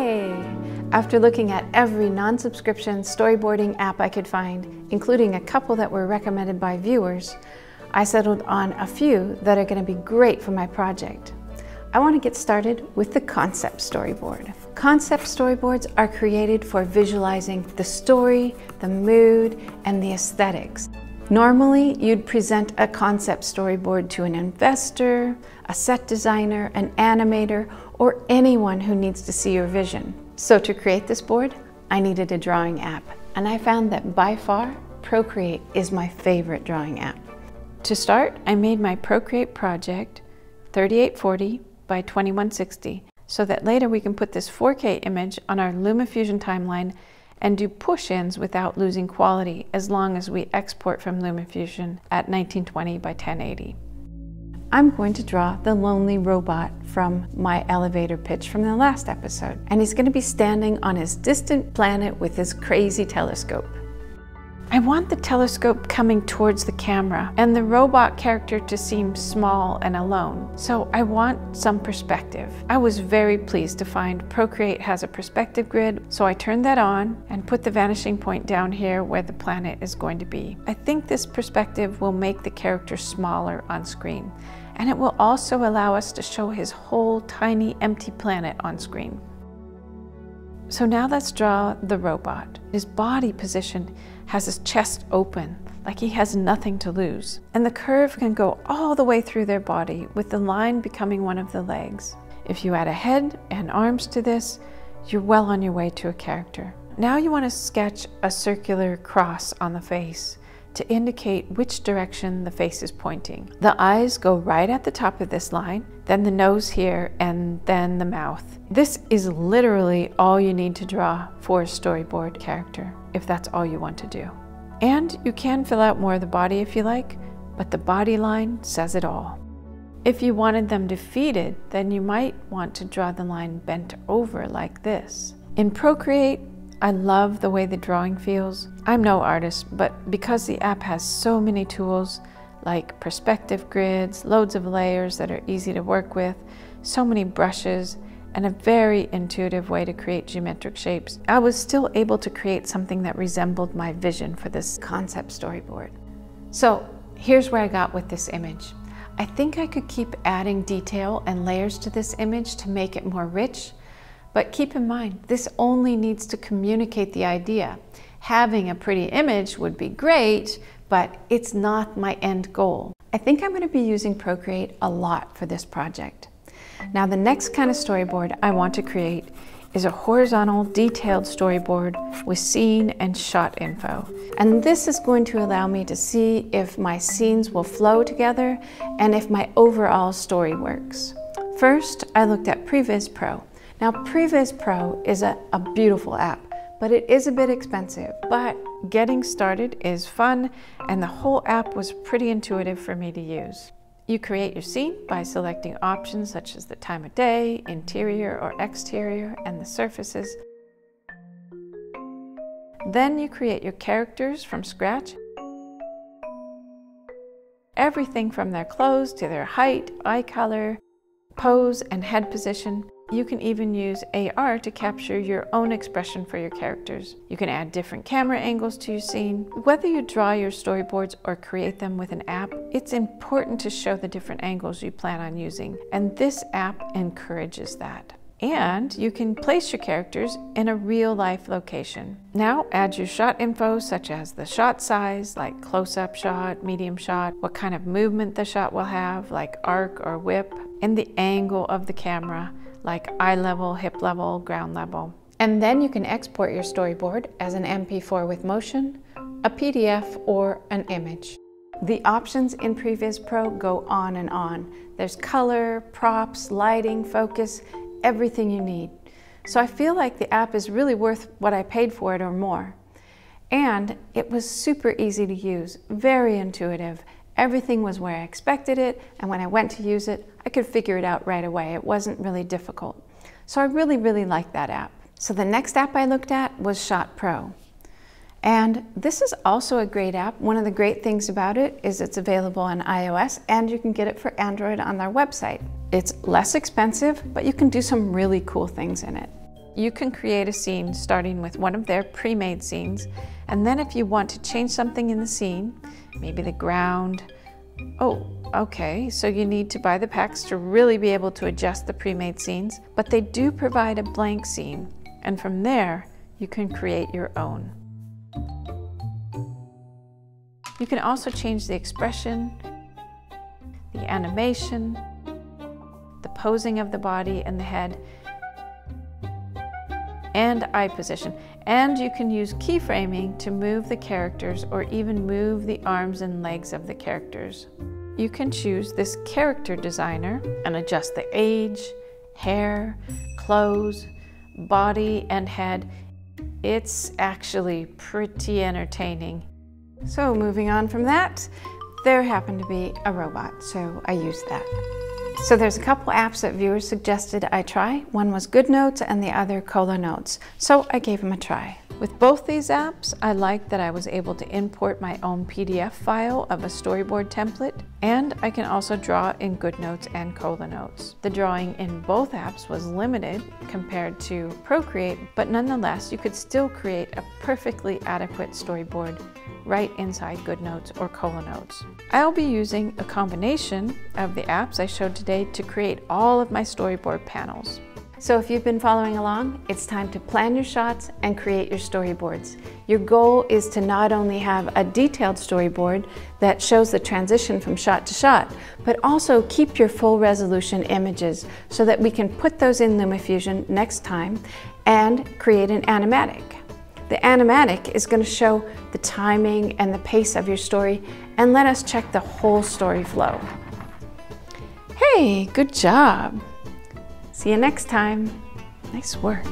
Yay! After looking at every non-subscription storyboarding app I could find, including a couple that were recommended by viewers, I settled on a few that are going to be great for my project. I want to get started with the concept storyboard. Concept storyboards are created for visualizing the story, the mood, and the aesthetics. Normally, you'd present a concept storyboard to an investor, a set designer, an animator, or anyone who needs to see your vision. So to create this board, I needed a drawing app, and I found that by far, Procreate is my favorite drawing app. To start, I made my Procreate project 3840 by 2160 so that later we can put this 4K image on our LumaFusion timeline and do push-ins without losing quality as long as we export from LumaFusion at 1920 by 1080. I'm going to draw the lonely robot from my elevator pitch from the last episode, and he's going to be standing on his distant planet with his crazy telescope. I want the telescope coming towards the camera and the robot character to seem small and alone, so I want some perspective. I was very pleased to find Procreate has a perspective grid, so I turned that on and put the vanishing point down here where the planet is going to be. I think this perspective will make the character smaller on screen, and it will also allow us to show his whole tiny empty planet on screen. So now let's draw the robot. His body position has his chest open, like he has nothing to lose. And the curve can go all the way through their body, with the line becoming one of the legs. If you add a head and arms to this, you're well on your way to a character. Now you want to sketch a circular cross on the face to indicate which direction the face is pointing. The eyes go right at the top of this line, then the nose here, and then the mouth. This is literally all you need to draw for a storyboard character, if that's all you want to do. And you can fill out more of the body if you like, but the body line says it all. If you wanted them defeated, then you might want to draw the line bent over like this. In Procreate, I love the way the drawing feels. I'm no artist, but because the app has so many tools like perspective grids, loads of layers that are easy to work with, so many brushes, and a very intuitive way to create geometric shapes, I was still able to create something that resembled my vision for this concept storyboard. So here's where I got with this image. I think I could keep adding detail and layers to this image to make it more rich. But keep in mind, this only needs to communicate the idea. Having a pretty image would be great, but it's not my end goal. I think I'm going to be using Procreate a lot for this project. Now, the next kind of storyboard I want to create is a horizontal, detailed storyboard with scene and shot info. And this is going to allow me to see if my scenes will flow together and if my overall story works. First, I looked at Previs Pro. Now, Previs Pro is a beautiful app, but it is a bit expensive. But getting started is fun, and the whole app was pretty intuitive for me to use. You create your scene by selecting options such as the time of day, interior or exterior, and the surfaces. Then you create your characters from scratch. Everything from their clothes to their height, eye color, pose, and head position. You can even use AR to capture your own expression for your characters. You can add different camera angles to your scene. Whether you draw your storyboards or create them with an app, it's important to show the different angles you plan on using, and this app encourages that. And you can place your characters in a real-life location. Now add your shot info such as the shot size, like close-up shot, medium shot, what kind of movement the shot will have, like arc or whip, and the angle of the camera, like eye level, hip level, ground level. And then you can export your storyboard as an MP4 with motion, a PDF, or an image. The options in Previs Pro go on and on. There's color, props, lighting, focus, everything you need. So I feel like the app is really worth what I paid for it or more. And it was super easy to use, very intuitive. Everything was where I expected it, and when I went to use it, I could figure it out right away. It wasn't really difficult. So I really liked that app. So the next app I looked at was Shot Pro. And this is also a great app. One of the great things about it is it's available on iOS, and you can get it for Android on their website. It's less expensive, but you can do some really cool things in it. You can create a scene starting with one of their pre-made scenes, and then if you want to change something in the scene, maybe the ground, okay, so you need to buy the packs to really be able to adjust the pre-made scenes, but they do provide a blank scene, and from there, you can create your own. You can also change the expression, the animation, the posing of the body and the head, and eye position. And you can use keyframing to move the characters or even move the arms and legs of the characters. You can choose this character designer and adjust the age, hair, clothes, body, and head. It's actually pretty entertaining. So moving on from that, there happened to be a robot, so I used that. So there's a couple apps that viewers suggested I try. One was GoodNotes and the other ColoNotes. So I gave them a try. With both these apps, I liked that I was able to import my own PDF file of a storyboard template, and I can also draw in GoodNotes and ColoNotes. The drawing in both apps was limited compared to Procreate, but nonetheless, you could still create a perfectly adequate storyboard right inside GoodNotes or ColoNotes. I'll be using a combination of the apps I showed today to create all of my storyboard panels. So if you've been following along, it's time to plan your shots and create your storyboards. Your goal is to not only have a detailed storyboard that shows the transition from shot to shot, but also keep your full resolution images so that we can put those in LumaFusion next time and create an animatic. The animatic is going to show the timing and the pace of your story and let us check the whole story flow. Hey, good job! See you next time. Nice work.